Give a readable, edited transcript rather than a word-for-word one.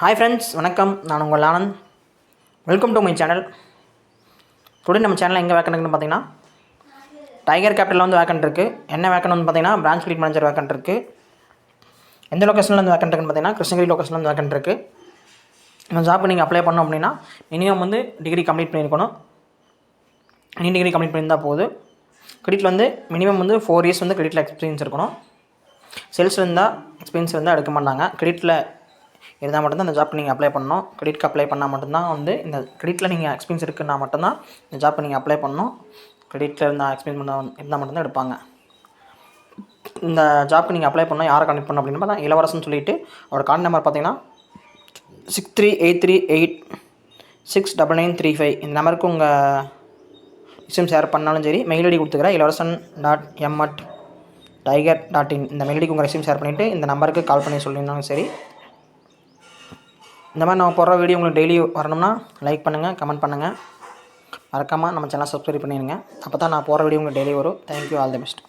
Hi friends, வணக்கம். நான் உங்கள் Anand. Welcome to my channel. Today நம்ம சேனலில் எங்கே வேக்கண்ட் இருக்குன்னு பார்த்தீங்கன்னா, டைகர் கேபிட்டலில் வந்து வேக்கண்ட் இருக்குது. என்ன வேக்கண்ட் வந்து பார்த்தீங்கன்னா, பிரான்ச் ஃபீல்ட் மேனேஜர் வேக்கண்ட் இருக்குது. எந்த லொக்கேஷனில் வந்து வேக்கண்ட் இருக்குன்னு பார்த்தீங்கன்னா, கிருஷ்ணகிரி லொக்கேஷனில் வந்து வேக்கண்ட் இருக்குது. இந்த ஜாப்புக்கு நீங்கள் அப்ளை பண்ணோம் அப்படின்னா மினிமம் வந்து டிகிரி கம்ப்ளீட் பண்ணியிருக்கணும். நீ டிகிரி கம்ப்ளீட் பண்ணியிருந்தால் போதும். கிரெடிட்டில் வந்து மினிமம் வந்து 4 இயர்ஸ் வந்து கிரெடிட்டில் எக்ஸ்பீரியன்ஸ் இருக்கணும். சேல்ஸில் இருந்தால் எக்ஸ்பீரியன்ஸ் வந்து எடுக்க மாட்டாங்க. கிரெடிட்டில் இருந்தால் மட்டும்தான் இந்த ஜாப்க்கு நீங்கள் அப்ளை பண்ணணும். கிரெடிட்க்கு அப்ளை பண்ணால் மட்டும்தான் வந்து இந்த கிரெடிட்டில் நீங்கள் எக்ஸ்பீரியன்ஸ் இருக்குன்னா மட்டும்தான் இந்த ஜாப்க்கு நீங்கள் அப்ளை பண்ணணும். கிரெடிட்டில் இருந்தால் எக்ஸ்பீரியன்ஸ் இருந்தால் மட்டும்தான் எடுப்பாங்க. இந்த ஜாப்க்கு நீங்கள் அப்ளை பண்ணால் யாரை கான்டெக்ட் பண்ணணும் அப்படின்னு பார்த்தா இளவரசன் சொல்லிவிட்டு அவரோட கான்டெக்ட் நம்பர் பார்த்தீங்கன்னா 6383869935. இந்த நம்பருக்கு உங்கள் விஷயம் ஷேர் பண்ணாலும் சரி, மெயில் ஐடி கொடுத்துக்கிறேன் ilavarsan.m@tiger.in. இந்த மெயில் ஐடிக்கு உங்கள் ரெசியூம் ஷேர் பண்ணிவிட்டு இந்த நம்பருக்கு கால் பண்ணி சொல்லியிருந்தாலும் சரி. இந்த மாதிரி நம்ம போடுற வீடியோ உங்களுக்கு டெய்லி வரணும்னா லைக் பண்ணுங்கள், கமெண்ட் பண்ணுங்கள். மறக்காமல் நம்ம சேனலை சப்ஸ்கிரைப் பண்ணிடுங்க. அப்போ தான் நான் போடுற வீடியோ உங்களுக்கு டெய்லி வரும். Thank you, all the best.